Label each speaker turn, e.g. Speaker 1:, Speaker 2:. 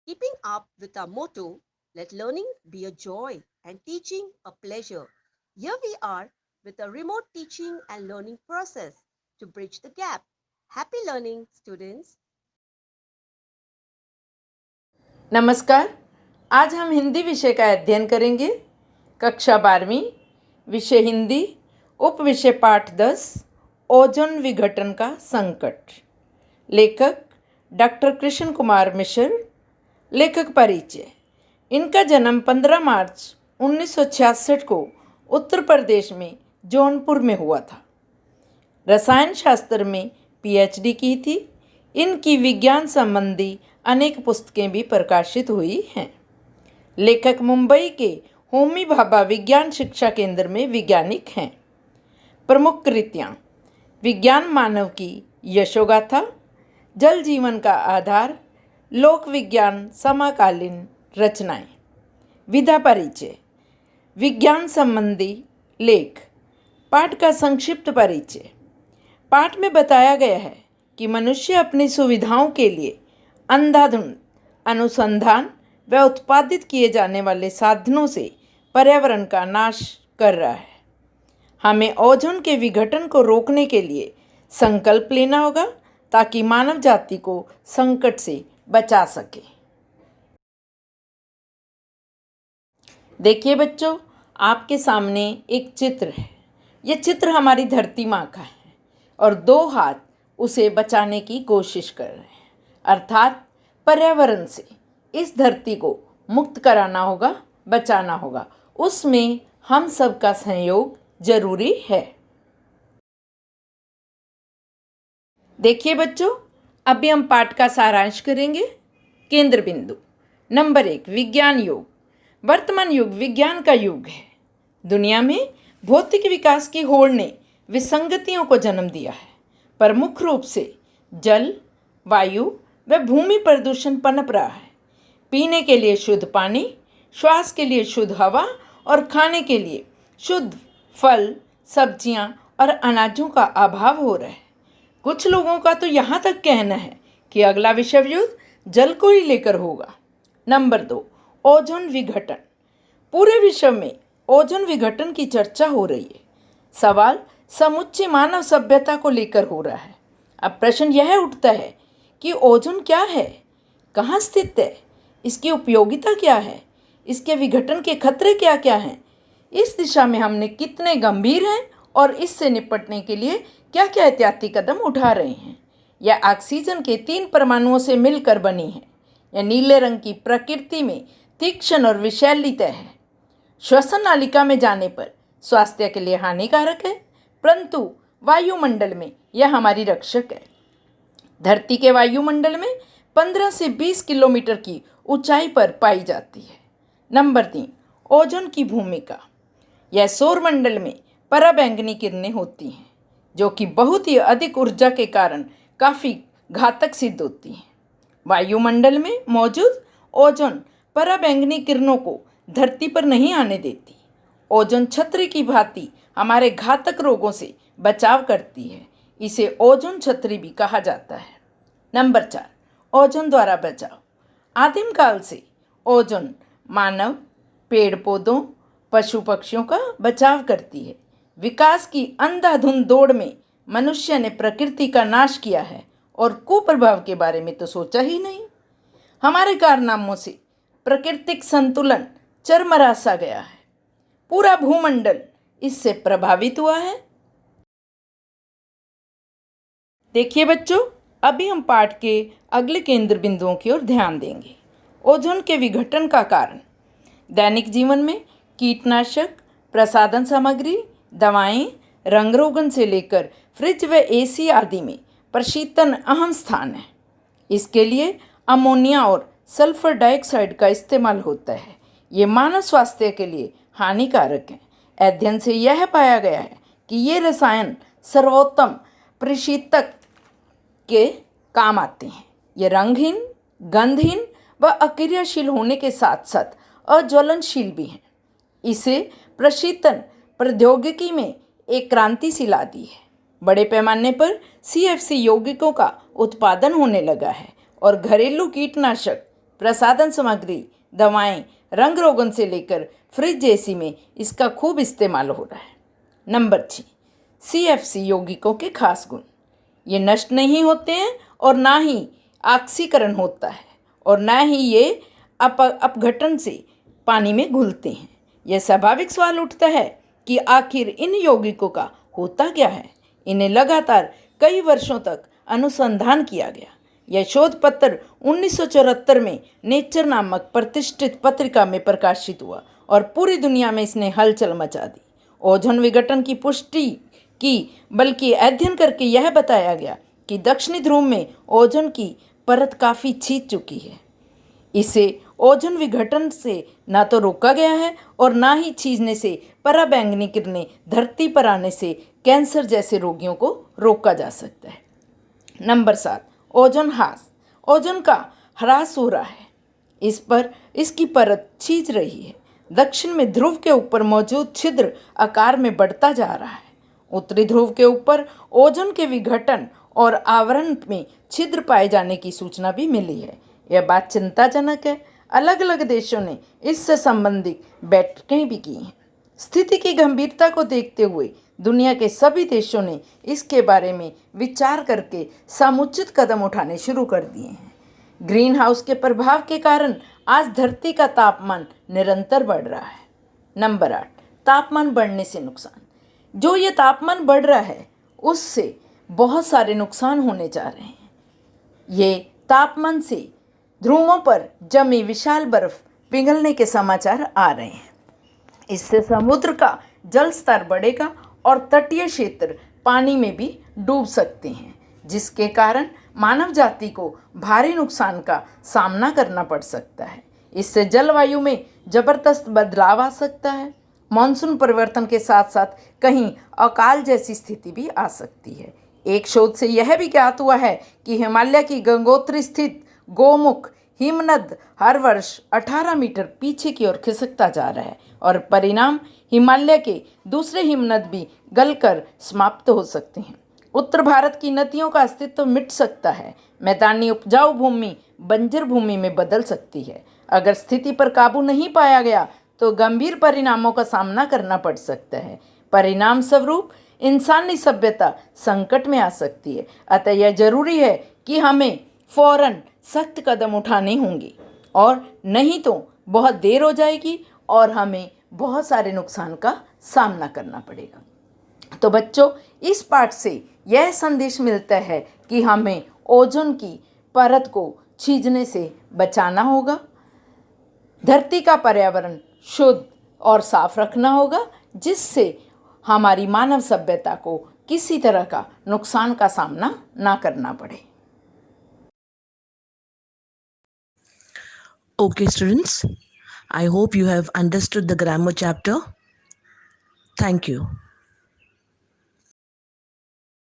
Speaker 1: keeping up with our motto, let learning be a joy and teaching a pleasure. Here we are with a remote teaching and learning process to bridge the gap. Happy learning, students.
Speaker 2: नमस्कार। आज हम हिंदी विषय का अध्ययन करेंगे। कक्षा 12वीं, विषय हिंदी, उप विषय पाठ 10, ओजोन विघटन का संकट। लेखक डॉक्टर कृष्ण कुमार मिश्र। लेखक परिचय। इनका जन्म 15 मार्च 1966 को उत्तर प्रदेश में जौनपुर में हुआ था। रसायन शास्त्र में पीएचडी की थी। इनकी विज्ञान संबंधी अनेक पुस्तकें भी प्रकाशित हुई हैं। लेखक मुंबई के होमी भाभा विज्ञान शिक्षा केंद्र में वैज्ञानिक हैं। प्रमुख कृतियाँ: विज्ञान मानव की यशोगाथा, जल जीवन का आधार, लोक विज्ञान समकालीन रचनाएं। विधा परिचय: विज्ञान संबंधी लेख। पाठ का संक्षिप्त परिचय। पाठ में बताया गया है कि मनुष्य अपनी सुविधाओं के लिए अंधाधुंध अनुसंधान व उत्पादित किए जाने वाले साधनों से पर्यावरण का नाश कर रहा है। हमें ओजोन के विघटन को रोकने के लिए संकल्प लेना होगा ताकि मानव जाति को संकट से बचा सके। देखिए बच्चों, आपके सामने एक चित्र है। यह चित्र हमारी धरती माँ का है और दो हाथ उसे बचाने की कोशिश कर रहे हैं, अर्थात पर्यावरण से इस धरती को मुक्त कराना होगा, बचाना होगा। उसमें हम सबका सहयोग जरूरी है। देखिए बच्चों, अभी हम पाठ का सारांश करेंगे। केंद्र बिंदु नंबर 1, विज्ञान युग। वर्तमान युग विज्ञान का युग है। दुनिया में भौतिक विकास की होड़ ने विसंगतियों को जन्म दिया है। प्रमुख रूप से जल, वायु व भूमि प्रदूषण पनप रहा है। पीने के लिए शुद्ध पानी, श्वास के लिए शुद्ध हवा और खाने के लिए शुद्ध फल, सब्जियां और अनाजों का अभाव हो रहा है। कुछ लोगों का तो यहाँ तक कहना है कि अगला विश्व युद्ध जल को ही लेकर होगा। नंबर 2, ओजोन विघटन। पूरे विश्व में ओजोन विघटन की चर्चा हो रही है। सवाल समुच्चय मानव सभ्यता को लेकर हो रहा है। अब प्रश्न यह उठता है कि ओजोन क्या है, कहाँ स्थित है, इसकी उपयोगिता क्या है, इसके विघटन के खतरे क्या क्या हैं, इस दिशा में हमने कितने गंभीर हैं और इससे निपटने के लिए क्या क्या एहतियाती कदम उठा रहे हैं। यह ऑक्सीजन के 3 परमाणुओं से मिलकर बनी है। यह नीले रंग की प्रकृति में तीक्ष्ण और विषैली तय है। श्वसन नालिका में जाने पर स्वास्थ्य के लिए हानिकारक है, परंतु वायुमंडल में यह हमारी रक्षक है। धरती के वायुमंडल में 15 से 20 किलोमीटर की ऊंचाई पर पाई जाती है। नंबर 3, ओजोन की भूमिका। यह सौरमंडल में पराबैंगनी किरणें होती हैं जो कि बहुत ही अधिक ऊर्जा के कारण काफ़ी घातक सिद्ध होती हैं। वायुमंडल में मौजूद ओजोन पराबैंगनी किरणों को धरती पर नहीं आने देती। ओजोन छतरी की भांति हमारे घातक रोगों से बचाव करती है। इसे ओजोन छतरी भी कहा जाता है। नंबर 4, ओजोन द्वारा बचाव। आदिम काल से ओजोन मानव, पेड़ पौधों, पशु पक्षियों का बचाव करती है। विकास की अंधाधुंध दौड़ में मनुष्य ने प्रकृति का नाश किया है और कुप्रभाव के बारे में तो सोचा ही नहीं। हमारे कारनामों से प्राकृतिक संतुलन चरमरा सा गया है। पूरा भूमंडल इससे प्रभावित हुआ है। देखिए बच्चों, अभी हम पाठ के अगले केंद्र बिंदुओं की ओर ध्यान देंगे। ओजोन के विघटन का कारण। दैनिक जीवन में कीटनाशक, प्रसाधन सामग्री, दवाएं, रंग रोगन से लेकर फ्रिज व एसी आदि में प्रशीतन अहम स्थान है। इसके लिए अमोनिया और सल्फर डाइऑक्साइड का इस्तेमाल होता है। ये मानव स्वास्थ्य के लिए हानिकारक हैं। अध्ययन से यह पाया गया है कि ये रसायन सर्वोत्तम प्रशीतक के काम आते हैं। ये रंगहीन, गंधहीन व अक्रियाशील होने के साथ साथ अज्वलनशील भी हैं। इसे प्रशीतन प्रौद्योगिकी में एक क्रांति सी ला दी है। बड़े पैमाने पर सीएफसी यौगिकों का उत्पादन होने लगा है और घरेलू कीटनाशक प्रसाधन सामग्री, दवाएं, रंग रोगन से लेकर फ्रिज एसी में इसका खूब इस्तेमाल हो रहा है। नंबर 6, CFC यौगिकों के खास गुण। ये नष्ट नहीं होते हैं और ना ही ऑक्सीकरण होता है और ना ही ये अपघटन से पानी में घुलते हैं। यह स्वाभाविक सवाल उठता है कि आखिर इन यौगिकों का होता क्या है। इन्हें लगातार कई वर्षों तक अनुसंधान किया गया। यह शोध पत्र 1974 में नेचर नामक प्रतिष्ठित पत्रिका में प्रकाशित हुआ और पूरी दुनिया में इसने हलचल मचा दी। ओजोन विघटन की पुष्टि की, बल्कि अध्ययन करके यह बताया गया कि दक्षिणी ध्रुव में ओजोन की परत काफ़ी छींच चुकी है। इसे ओजोन विघटन से ना तो रोका गया है और ना ही छींचने से पराबैंगनी किरणें धरती पर आने से कैंसर जैसे रोगियों को रोका जा सकता है। नंबर 7, ओजोन ह्रास। ओजोन का ह्रास हो रहा है, इस पर इसकी परत छींच रही है। दक्षिण में ध्रुव के ऊपर मौजूद छिद्र आकार में बढ़ता जा रहा है। उत्तरी ध्रुव के ऊपर ओजोन के विघटन और आवरण में छिद्र पाए जाने की सूचना भी मिली है। यह बात चिंताजनक है। अलग अलग देशों ने इससे संबंधित बैठकें भी की हैं। स्थिति की गंभीरता को देखते हुए दुनिया के सभी देशों ने इसके बारे में विचार करके समुचित कदम उठाने शुरू कर दिए हैं। ग्रीन हाउस के प्रभाव के कारण आज धरती का तापमान निरंतर बढ़ रहा है। नंबर 8, तापमान बढ़ने से नुकसान। जो ये तापमान बढ़ रहा है उससे बहुत सारे नुकसान होने जा रहे हैं। ये तापमान से ध्रुवों पर जमी विशाल बर्फ पिघलने के समाचार आ रहे हैं। इससे समुद्र का जल स्तर बढ़ेगा और तटीय क्षेत्र पानी में भी डूब सकते हैं, जिसके कारण मानव जाति को भारी नुकसान का सामना करना पड़ सकता है। इससे जलवायु में जबरदस्त बदलाव आ सकता है। मानसून परिवर्तन के साथ साथ कहीं अकाल जैसी स्थिति भी आ सकती है। एक शोध से यह भी ज्ञात हुआ है कि हिमालय की गंगोत्री स्थित गोमुख हिमनद हर वर्ष 18 मीटर पीछे की ओर खिसकता जा रहा है और परिणाम हिमालय के दूसरे हिमनद भी गलकर समाप्त हो सकते हैं। उत्तर भारत की नदियों का अस्तित्व मिट सकता है। मैदानी उपजाऊ भूमि बंजर भूमि में बदल सकती है। अगर स्थिति पर काबू नहीं पाया गया तो गंभीर परिणामों का सामना करना पड़ सकता है। परिणाम स्वरूप इंसानी सभ्यता संकट में आ सकती है। अतः यह जरूरी है कि हमें फौरन सख्त कदम उठाने होंगे और नहीं तो बहुत देर हो जाएगी और हमें बहुत सारे नुकसान का सामना करना पड़ेगा। तो बच्चों, इस पाठ से यह संदेश मिलता है कि हमें ओजोन की परत को छींचने से बचाना होगा, धरती का पर्यावरण शुद्ध और साफ रखना होगा, जिससे हमारी मानव सभ्यता को किसी तरह का नुकसान का सामना ना करना पड़े।
Speaker 3: Okay, students, I hope you have understood the grammar chapter. Thank you.